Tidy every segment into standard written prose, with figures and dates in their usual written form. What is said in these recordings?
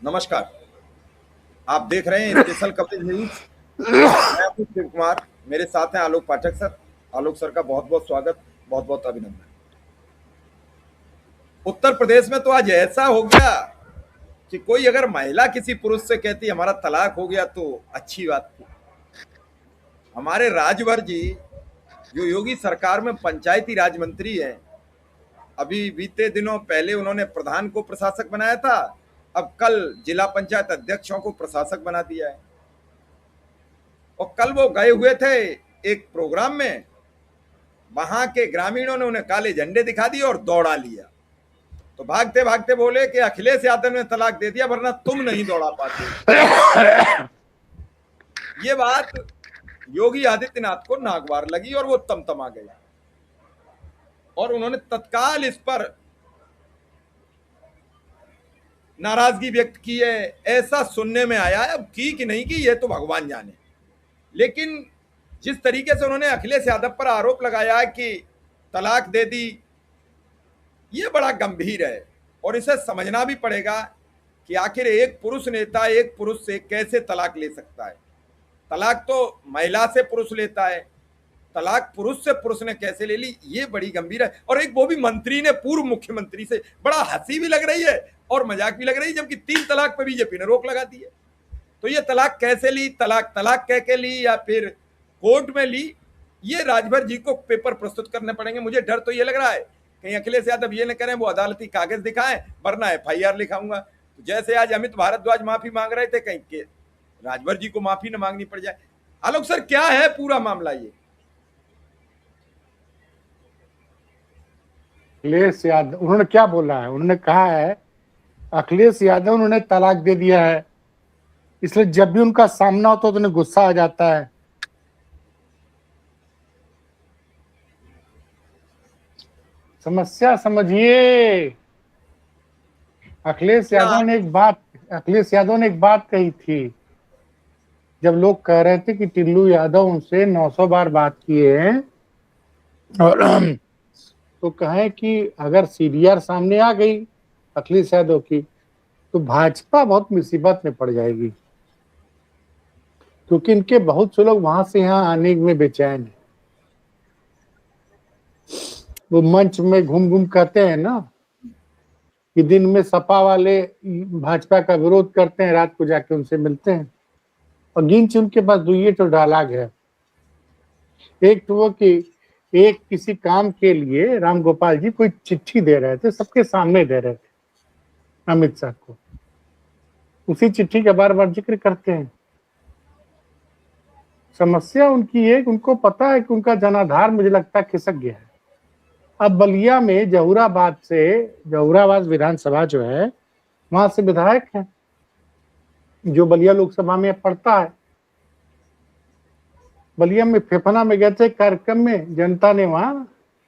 नमस्कार। आप देख रहे हैं स्पेशल कवरेज न्यूज। मैं हूं शिव कुमार, मेरे साथ हैं आलोक पाठक सर। आलोक सर का बहुत बहुत स्वागत, बहुत बहुत अभिनंदन। उत्तर प्रदेश में तो आज ऐसा हो गया कि कोई अगर महिला किसी पुरुष से कहती हमारा तलाक हो गया तो अच्छी बात थी। हमारे राजभर जी जो योगी सरकार में पंचायती राज मंत्री हैं, अभी बीते दिनों पहले उन्होंने प्रधान को प्रशासक बनाया था, अब कल जिला पंचायत अध्यक्षों को प्रशासक बना दिया है। और कल वो गए हुए थे एक प्रोग्राम में, वहां के ग्रामीणों ने उन्हें काले झंडे दिखा दिए और दौड़ा लिया। तो भागते भागते बोले कि अखिलेश यादव ने तलाक दे दिया वरना तुम नहीं दौड़ा पाते। ये बात योगी आदित्यनाथ को नागवार लगी और वो तमतमा गए और उन्होंने तत्काल इस पर नाराजगी व्यक्त की है। ऐसा सुनने में आया है, अब की कि नहीं की ये तो भगवान जाने, लेकिन जिस तरीके से उन्होंने अखिलेश यादव पर आरोप लगाया कि तलाक दे दी, ये बड़ा गंभीर है और इसे समझना भी पड़ेगा कि आखिर एक पुरुष नेता एक पुरुष से कैसे तलाक ले सकता है। तलाक तो महिला से पुरुष लेता है, तलाक पुरुष से पुरुष ने कैसे ले ली, ये बड़ी गंभीर है। और एक वो भी मंत्री ने पूर्व मुख्यमंत्री से, बड़ा हंसी भी लग रही है और मजाक भी लग रही है, जबकि 3 तलाक पे बीजेपी ने रोक लगा दी है। तो ये तलाक कैसे ली, तलाक तलाक कह के ली या फिर कोर्ट में ली, ये राजभर जी को पेपर प्रस्तुत करने पड़ेंगे। मुझे डर तो ये लग रहा है कहीं अखिलेश यादव ये न करें वो अदालती कागज दिखाएं वरना FIR लिखाऊंगा। तो जैसे आज अमित भारद्वाज माफी मांग रहे थे, कहीं के राजभर जी को माफी न मांगनी पड़ जाए। आलोक सर, क्या है पूरा मामला ये? अखिलेश यादव उन्होंने क्या बोला है? उन्होंने कहा है अखिलेश यादव उन्होंने तलाक दे दिया है, इसलिए जब भी उनका सामना होता है तो उन्हें गुस्सा आ जाता है। समस्या समझिए। अखिलेश यादव ने एक बात कही थी, जब लोग कह रहे थे कि टिल्लू यादव उनसे 900 बार बात किए हैं और तो कहें कि अगर CDR सामने आ गई अखिलेश यादव की तो भाजपा बहुत मुसीबत में पड़ जाएगी, क्योंकि इनके बहुत से लोग वहां से यहाँ आने में बेचैन है। वो मंच में घूम घूम कहते हैं ना कि दिन में सपा वाले भाजपा का विरोध करते हैं, रात को जाके उनसे मिलते हैं। और गिन चुन के पास दुइये तो डायलॉग है। एक तो वो कि एक किसी काम के लिए राम गोपाल जी कोई चिट्ठी दे रहे थे, सबके सामने दे रहे थे अमित शाह को, उसी चिट्ठी का बार बार जिक्र करते हैं। समस्या उनकी एक, उनको पता है कि उनका जनाधार मुझे लगता है खिसक गया है। अब बलिया में जहुराबाद विधानसभा जो है, वहां से विधायक है जो बलिया लोकसभा में पड़ता है। बलिया में फेफना में गए थे कार्यक्रम में, जनता ने वहां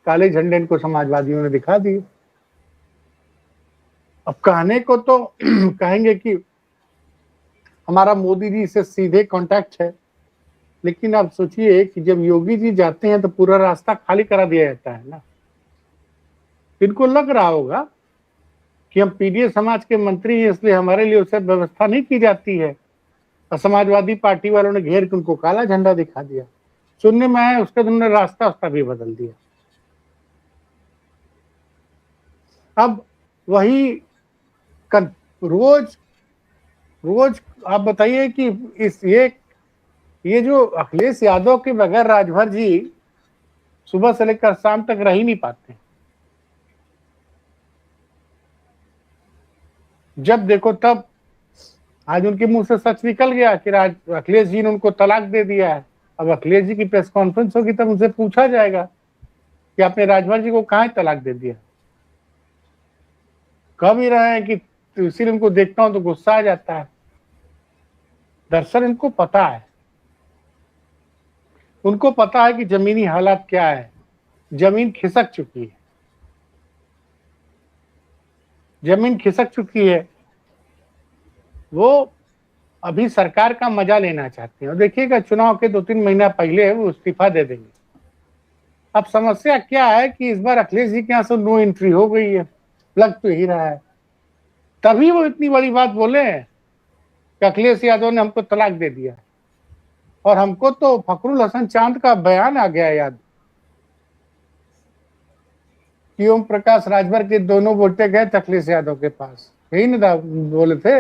काले झंडे इनको समाजवादियों ने दिखा दिए। अब कहने को तो कहेंगे कि हमारा मोदी जी से सीधे कांटेक्ट है, लेकिन आप सोचिए कि जब योगी जी जाते हैं तो पूरा रास्ता खाली करा दिया जाता है ना। इनको लग रहा होगा कि हम पीडीए समाज के मंत्री हैं, इसलिए हमारे लिए उसे व्यवस्था नहीं की जाती है, और समाजवादी पार्टी वालों ने घेर के उनको काला झंडा दिखा दिया। सुनने में आया उसका उन्होंने रास्ता भी बदल दिया। अब वही रोज आप बताइए कि ये जो अखिलेश यादव के बगैर राजभर जी सुबह से लेकर शाम तक रह ही नहीं पाते। जब देखो तब आज उनके मुंह से सच निकल गया कि अखिलेश जी ने उनको तलाक दे दिया है। अब अखिलेश जी की प्रेस कॉन्फ्रेंस होगी तब उनसे पूछा जाएगा कि आपने राजभर जी को कहाँ तलाक दे दिया। कह भी रहे हैं कि तो इसीलिए उनको देखता हूं तो गुस्सा आ जाता है। दरअसल इनको पता है, उनको पता है कि जमीनी हालात क्या है। जमीन खिसक चुकी है, जमीन खिसक चुकी है। वो अभी सरकार का मजा लेना चाहते हैं और देखिएगा चुनाव के 2-3 महीना पहले वो इस्तीफा दे देंगे। अब समस्या क्या है कि इस बार अखिलेश जी के यहाँ से नो एंट्री हो गई है, लग तो यही रहा है। तभी वो इतनी बड़ी बात बोले हैं कि अखिलेश यादव ने हमको तलाक दे दिया। और हमको तो फखरुल हसन चांद का बयान आ गया याद कि ओम प्रकाश राजभर के दोनों बेटे गए थे अखिलेश यादव के पास, यही ना बोले थे।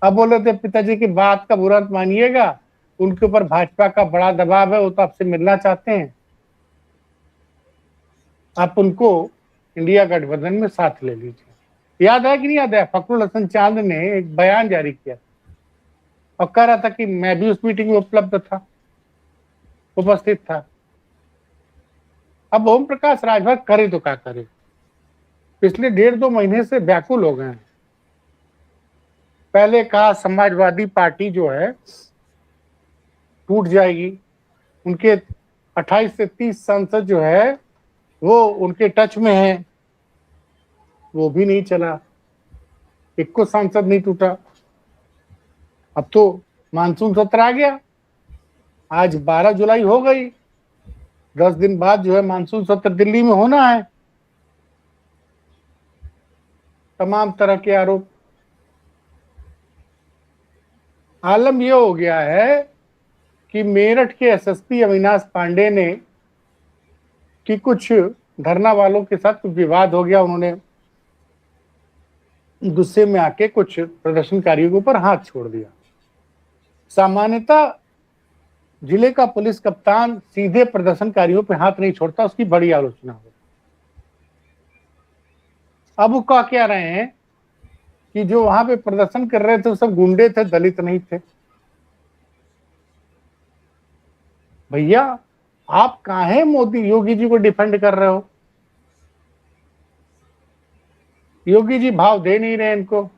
अब बोले थे पिताजी की बात का बुरा मत मानिएगा, उनके ऊपर भाजपा का बड़ा दबाव है, वो तो आपसे मिलना चाहते हैं, आप उनको इंडिया गठबंधन में साथ ले लीजिए। याद है कि नहीं याद है? फखरुल हसन चांद ने एक बयान जारी किया और कह रहा था कि मैं भी उस मीटिंग में उपलब्ध था, उपस्थित था। अब ओम प्रकाश राजभर करे तो क्या करे, पिछले 1.5-2 महीने से व्याकुल हो गए हैं। पहले कहा समाजवादी पार्टी जो है टूट जाएगी, उनके 28 से 30 सांसद जो है वो उनके टच में है, वो भी नहीं चला, एक को सांसद नहीं टूटा। अब तो मानसून सत्र आ गया, आज 12 जुलाई हो गई, 10 दिन बाद जो है मानसून सत्र दिल्ली में होना है। तमाम तरह के आरोप। आलम यह हो गया है कि मेरठ के एसएसपी अविनाश पांडे ने कि कुछ धरना वालों के साथ कुछ विवाद हो गया, उन्होंने गुस्से में आके कुछ प्रदर्शनकारियों के ऊपर हाथ छोड़ दिया। सामान्यतः जिले का पुलिस कप्तान सीधे प्रदर्शनकारियों पे हाथ नहीं छोड़ता, उसकी बड़ी आलोचना हो। अब वो कह रहे हैं कि जो वहां पे प्रदर्शन कर रहे थे वो सब गुंडे थे, दलित नहीं थे। भैया आप काहे मोदी योगी जी को डिफेंड कर रहे हो? योगी जी भाव दे नहीं रहे इनको।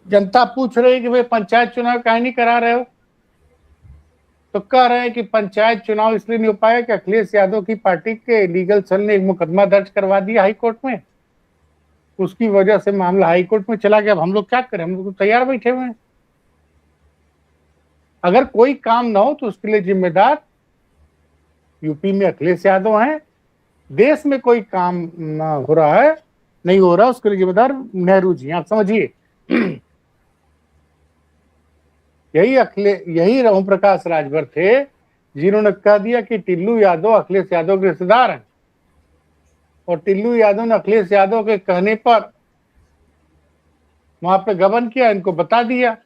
जनता पूछ रही है कि भाई पंचायत चुनाव काहे नहीं करा रहे हो, तो कह रहे हैं कि पंचायत चुनाव इसलिए नहीं हो पाया कि अखिलेश यादव की पार्टी के लीगल सेल ने एक मुकदमा दर्ज करवा दिया हाई कोर्ट में, उसकी वजह से मामला हाई कोर्ट में चला गया। अब हम लोग क्या करें, हम लोग तो तैयार बैठे हुए हैं। अगर कोई काम ना हो तो उसके लिए जिम्मेदार यूपी में अखिलेश यादव हैं, देश में कोई काम ना हो रहा है, नहीं हो रहा, उसके लिए जिम्मेदार नेहरू जी। आप समझिए यही ओम प्रकाश राजभर थे जिन्होंने कह दिया कि टिल्लू यादव अखिलेश यादव के रिश्तेदार हैं, और टिल्लू यादव ने अखिलेश यादव के कहने पर वहां पे गबन किया, इनको बता दिया।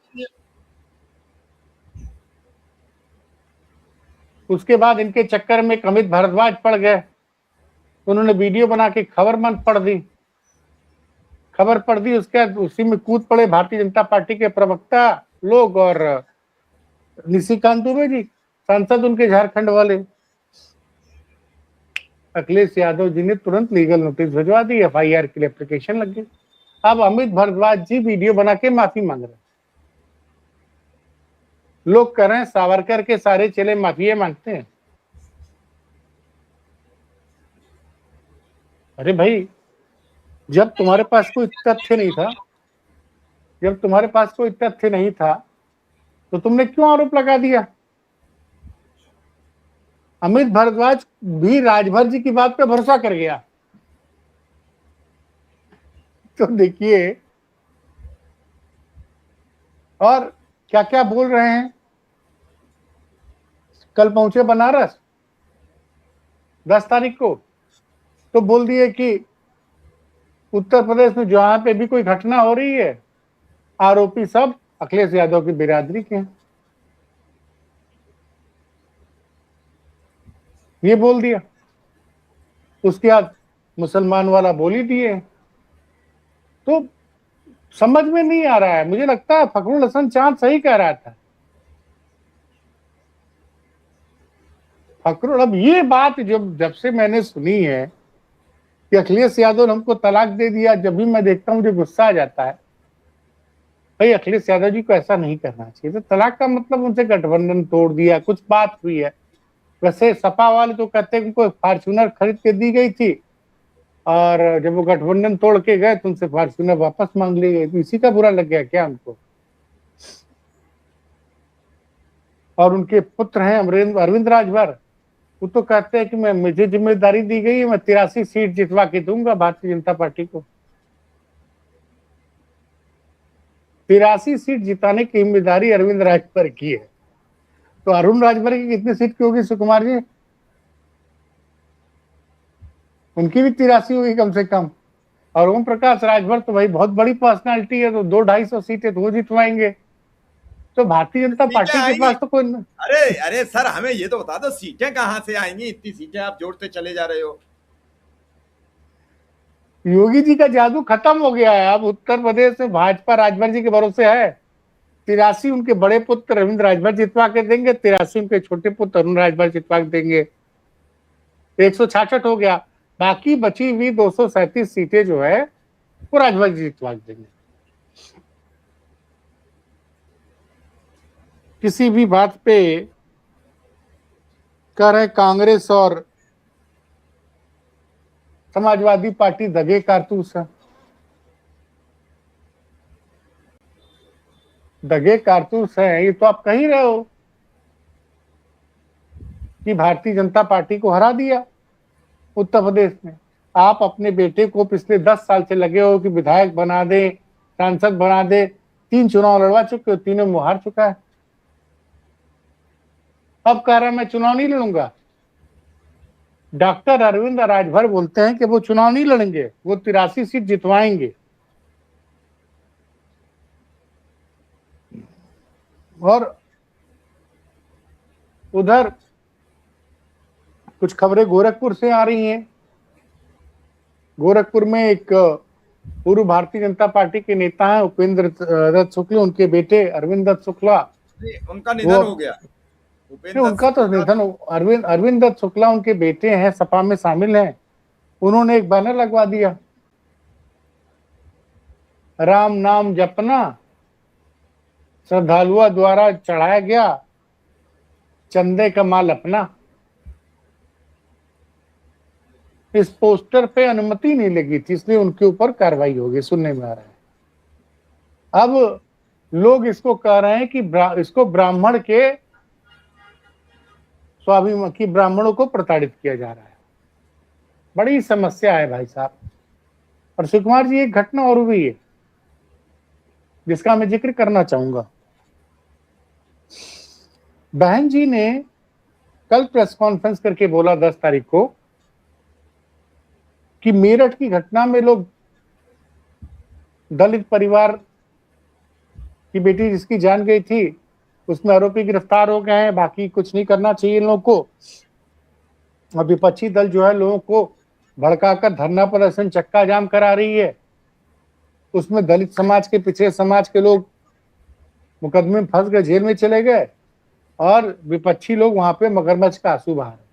उसके बाद इनके चक्कर में अमित भारद्वाज पड़ गए, उन्होंने वीडियो बना के खबर पढ़ दी, उसके बाद उसी में कूद पड़े भारतीय जनता पार्टी के प्रवक्ता लोग और निशिकांत दुबे जी, सांसद उनके झारखंड वाले। अखिलेश यादव जी ने तुरंत लीगल नोटिस भिजवा दी, एफआईआर के लिए एप्लीकेशन लग गई। अब अमित भारद्वाज जी वीडियो बना के माफी मांग रहे हैं। लोग कह रहे हैं सावरकर के सारे चेले माफिया मांगते हैं। अरे भाई जब तुम्हारे पास कोई तथ्य नहीं था, तो तुमने क्यों आरोप लगा दिया? अमित भारद्वाज भी राजभर जी की बात पे भरोसा कर गया। तो देखिए और क्या क्या बोल रहे हैं। कल पहुंचे बनारस 10 तारीख को, तो बोल दिए कि उत्तर प्रदेश में जहां पे भी कोई घटना हो रही है आरोपी सब अखिलेश यादव की बिरादरी के हैं, ये बोल दिया। उसके बाद मुसलमान वाला बोल ही दिए। तो समझ में नहीं आ रहा है, मुझे लगता है फखरुल हसन चांद सही कह रहा था। फखरुल, अब ये बात जब से मैंने सुनी है कि अखिलेश यादव ने हमको तलाक दे दिया, जब भी मैं देखता हूं मुझे गुस्सा आ जाता है। भाई अखिलेश यादव जी को ऐसा नहीं करना चाहिए। तो तलाक का मतलब उनसे गठबंधन तोड़ दिया, कुछ बात हुई है। वैसे सपा वाले तो कहते हैं उनको फॉर्च्यूनर खरीद के दी गई थी, और जब वो गठबंधन तोड़ के गए तो उनसे फॉर्च्यूनर वापस मांग ली गई। तो इसी का बुरा लग गया क्या उनको? और उनके पुत्र हैं अरविंद राजभर, वो तो कहते हैं कि मुझे जिम्मेदारी दी गई है, मैं 83 सीट जितवा के दूंगा भारतीय जनता पार्टी को। 83 सीट जिताने की जिम्मेदारी अरविंद राजभर की है। तो अरुण राजभर की कितनी सीट की होगी सुकुमार जी? उनकी भी 83 होगी कम से कम। और ओम प्रकाश राजभर तो भाई बहुत बड़ी पर्सनालिटी है, तो 200-250 सीटें तो वो जितवाएंगे। तो भारतीय जनता सीटें पार्टी के आएंगी। पास तो कोई अरे अरे सर, हमें ये तो बता दो, सीटें कहां से आएंगी? इतनी सीटें आप जोड़ते चले जा रहे हो। योगी जी का जादू खत्म हो गया है। अब उत्तर प्रदेश में भाजपा राजभर जी के भरोसे है। 83 उनके बड़े पुत्र रविंद्र राजभर जितवा के देंगे, 83 उनके छोटे पुत्र अरुण राजभर जितवा के देंगे। 166 हो गया। बाकी बची हुई 237 सीटें जो है वो राजभर जी जितवा के देंगे। किसी भी बात पे कह रहे कांग्रेस और समाजवादी पार्टी दगे कारतूस है। दगे कारतूस है ये तो आप कह ही रहे हो कि भारतीय जनता पार्टी को हरा दिया उत्तर प्रदेश में। आप अपने बेटे को पिछले 10 साल से लगे हो कि विधायक बना दे, सांसद बना दे। 3 चुनाव लड़वा चुके हो, तीनों में हार चुका है। अब कह रहा है मैं चुनाव नहीं लड़ूंगा। डॉक्टर अरविंद राजभर बोलते हैं कि वो चुनाव नहीं लड़ेंगे, वो 83 सीट जितवाएंगे। और उधर कुछ खबरें गोरखपुर से आ रही हैं। गोरखपुर में एक पूर्व भारतीय जनता पार्टी के नेता हैं उपेंद्र दत्त शुक्ला, उनके बेटे अरविंद दत्त शुक्ला, उनका निधन हो गया। उनका तो निधन। अरविंद दत्त शुक्ला उनके बेटे हैं, सपा में शामिल हैं। उन्होंने एक बैनर लगवा दिया, राम नाम जपना श्रद्धालुओं द्वारा चढ़ाया गया, चंदे का माल अपना। इस पोस्टर पे अनुमति नहीं लगी थी, इसलिए उनके ऊपर कार्रवाई होगी, सुनने में आ रहा है। अब लोग इसको कह रहे हैं कि इसको ब्राह्मण के स्वाभिमान की, ब्राह्मणों को प्रताड़ित किया जा रहा है। बड़ी समस्या है भाई साहब। और सुकुमार जी, एक घटना और हुई है जिसका मैं जिक्र करना चाहूंगा। बहन जी ने कल प्रेस कॉन्फ्रेंस करके बोला 10 तारीख को कि मेरठ की घटना में लोग, दलित परिवार की बेटी जिसकी जान गई थी, उसमें आरोपी गिरफ्तार हो गए हैं, बाकी कुछ नहीं करना चाहिए इन लोगों को। और विपक्षी दल जो है लोगों को भड़काकर धरना प्रदर्शन चक्का जाम करा रही है। उसमें दलित समाज के, पिछड़े समाज के लोग मुकदमे में फंस गए, जेल में चले गए, और विपक्षी लोग वहां पे मगरमच्छ का आंसू बहा रहे।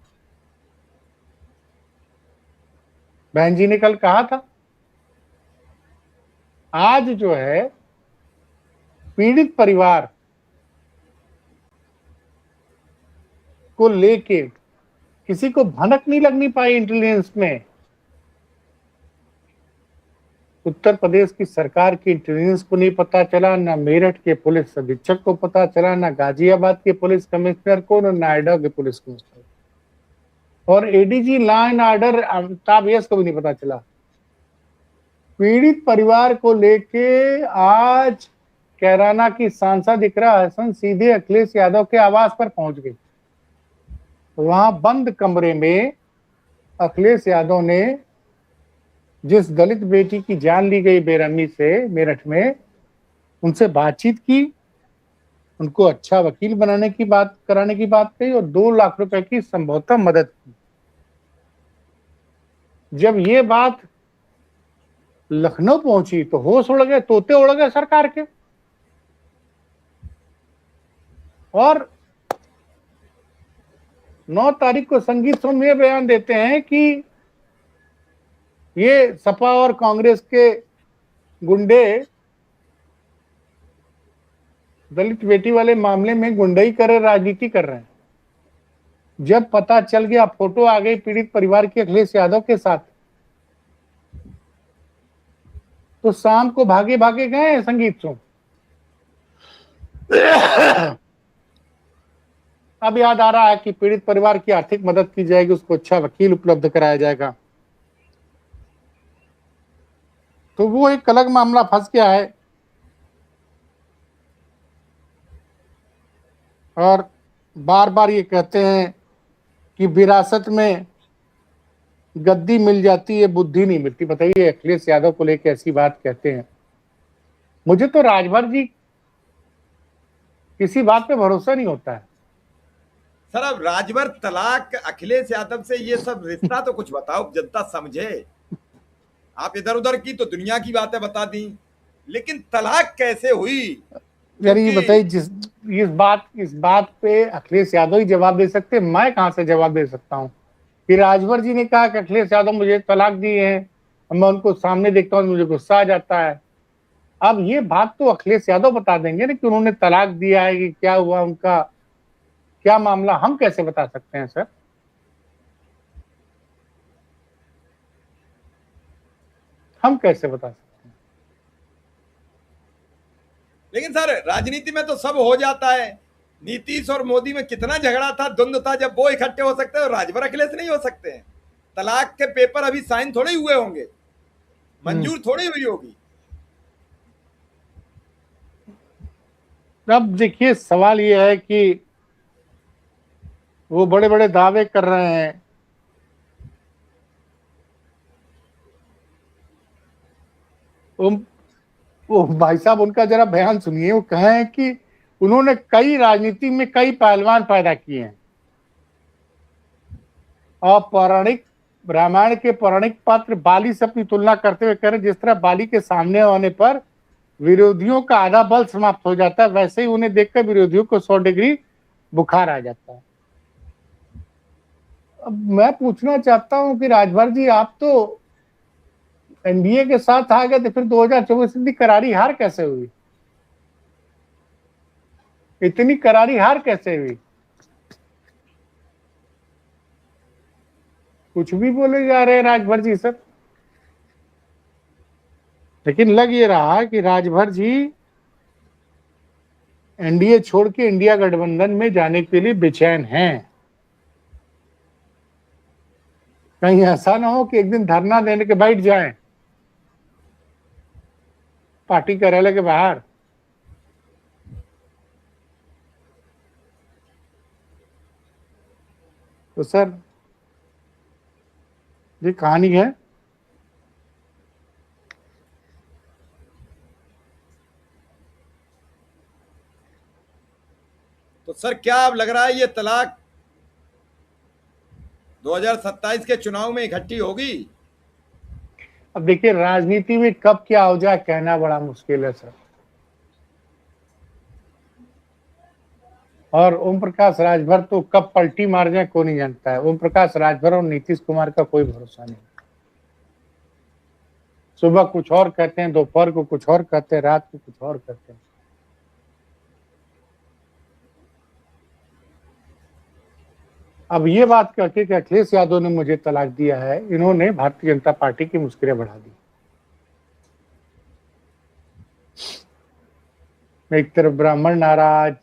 बहन जी ने कल कहा था, आज जो है पीड़ित परिवार को लेके किसी को भनक नहीं लगनी पाई इंटेलिजेंस में। उत्तर प्रदेश की सरकार की इंटेलिजेंस को नहीं पता चला, ना मेरठ के पुलिस अधीक्षक को पता चला, ना गाजियाबाद के पुलिस कमिश्नर को, ना नोएडा के पुलिस कमिश्नर, और ADG law and order Amitabh Yash को भी नहीं पता चला। पीड़ित परिवार को लेके आज कैराना की सांसद इकरा हसन सीधे अखिलेश यादव के आवास पर पहुंच गई। वहां बंद कमरे में अखिलेश यादव ने जिस दलित बेटी की जान ली गई बेरहमी से मेरठ में, उनसे बातचीत की, उनको अच्छा वकील बनाने की बात, कराने की बात कही, और 2 लाख रुपए की संभवतः मदद की। जब ये बात लखनऊ पहुंची तो होश उड़ गए, तोते उड़ गए सरकार के। और 9 तारीख को संगीत सोम ये बयान देते हैं कि ये सपा और कांग्रेस के गुंडे दलित बेटी वाले मामले में गुंडई कर रहे, राजनीति कर रहे हैं। जब पता चल गया, फोटो आ गई पीड़ित परिवार के अखिलेश यादव के साथ, तो शाम को भागे भागे गए संगीत सोम। अब याद आ रहा है कि पीड़ित परिवार की आर्थिक मदद की जाएगी, उसको अच्छा वकील उपलब्ध कराया जाएगा। तो वो एक अलग मामला फंस गया है। और बार बार ये कहते हैं कि विरासत में गद्दी मिल जाती है, बुद्धि नहीं मिलती। बताइए, अखिलेश यादव को लेकर ऐसी बात कहते हैं। मुझे तो राजभर जी किसी बात पे भरोसा नहीं होता है। सर अब राजभर, तलाक, अखिलेश यादव से ये सब रिश्ता तो कुछ बताओ, जनता समझे। आप इधर उधर की तो दुनिया की बातें बता दी, लेकिन तलाक कैसे हुई? यानी ये क्योंकि बताइए, इस बात पे अखिलेश यादव ही जवाब दे सकते हैं, मैं कहां से जवाब दे सकता हूं? कि राजभर जी ने कहा कि अखिलेश यादव मुझे तलाक दिए हैं, मैं उनको सामने देखता हूं, मुझे गुस्सा आ जाता है। अब ये बात तो अखिलेश यादव बता देंगे ना कि उन्होंने तलाक दिया है, कि क्या हुआ, उनका क्या मामला, हम कैसे बता सकते हैं सर? हम कैसे बता सकते हैं? लेकिन सर राजनीति में तो सब हो जाता है। नीतीश और मोदी में कितना झगड़ा था, द्वंद्व था, जब वो इकट्ठे हो सकते हैं और राजभर अखिलेश नहीं हो सकते हैं? तलाक के पेपर अभी साइन थोड़े हुए होंगे, मंजूर थोड़ी हुई होगी। अब देखिए, सवाल ये है कि वो बड़े बड़े दावे कर रहे हैं। वो भाई साहब, उनका जरा बयान सुनिए। वो कहे हैं कि उन्होंने कई राजनीति में कई पहलवान पैदा किए हैं, और पौराणिक रामायण के पौराणिक पात्र बाली से अपनी तुलना करते हुए कह रहे हैं, जिस तरह बाली के सामने आने पर विरोधियों का आधा बल समाप्त हो जाता है, वैसे ही उन्हें देखकर विरोधियों को 100 डिग्री बुखार आ जाता है। अब मैं पूछना चाहता हूं कि राजभर जी, आप तो एनडीए के साथ आ गए थे, फिर 2024 इतनी करारी हार कैसे हुई? इतनी करारी हार कैसे हुई? कुछ भी बोले जा रहे हैं राजभर जी सर। लेकिन लग ये रहा कि राजभर जी एनडीए छोड़ के इंडिया गठबंधन में जाने के लिए बेचैन हैं। कहीं ऐसा ना हो कि एक दिन धरना देने के बैठ जाएं पार्टी कार्यालय के बाहर। तो सर, ये कहानी है। तो सर क्या अब लग रहा है ये तलाक 2027 के चुनाव में इकट्ठी होगी? अब देखिए, राजनीति में कब क्या हो जाए कहना बड़ा मुश्किल है सर। और ओम प्रकाश राजभर तो कब पलटी मार जाए कोई नहीं जानता है। ओम प्रकाश राजभर और नीतीश कुमार का कोई भरोसा नहीं। सुबह कुछ और कहते हैं, दोपहर को कुछ और कहते हैं, रात को कुछ और कहते हैं। अब ये बात कहके कि अखिलेश यादव ने मुझे तलाक दिया है, इन्होंने भारतीय जनता पार्टी की मुश्किलें बढ़ा दी। एक तरफ ब्राह्मण नाराज,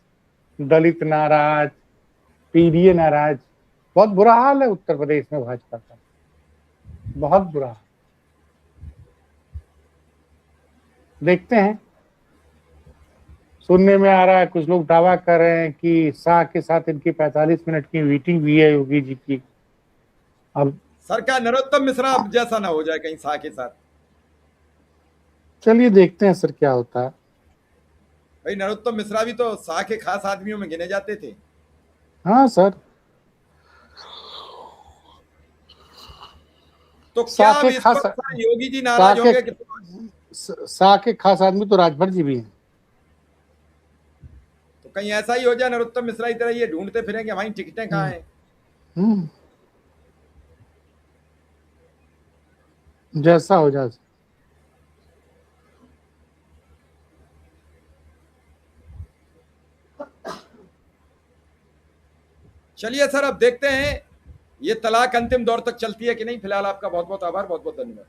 दलित नाराज, पीडीए नाराज। बहुत बुरा हाल है उत्तर प्रदेश में भाजपा का, बहुत बुरा हाल। देखते हैं, सुनने में आ रहा है, कुछ लोग दावा कर रहे हैं कि शाह के साथ इनकी 45 मिनट की मीटिंग हुई है योगी जी की। अब सर क्या नरोत्तम मिश्रा अब जैसा ना हो जाए कहीं शाह के साथ? चलिए देखते हैं सर क्या होता है। भाई नरोत्तम मिश्रा भी तो शाह के खास आदमियों में गिने जाते थे। हाँ सर, तो क्या शाह अब के इस खास पर सर योगी जी शाह नाराज के होंगे कि? शाह के खास आदमी तो राजभर जी भी हैं। तो कहीं ऐसा ही हो जाए नरोत्तम मिश्रा की तरह ये ढूंढते फिरें कि हमारी टिकटें कहाँ हैं? जैसा हो जाए। चलिए सर अब देखते हैं ये तलाक अंतिम दौर तक चलती है कि नहीं। फिलहाल आपका बहुत बहुत आभार, बहुत बहुत धन्यवाद।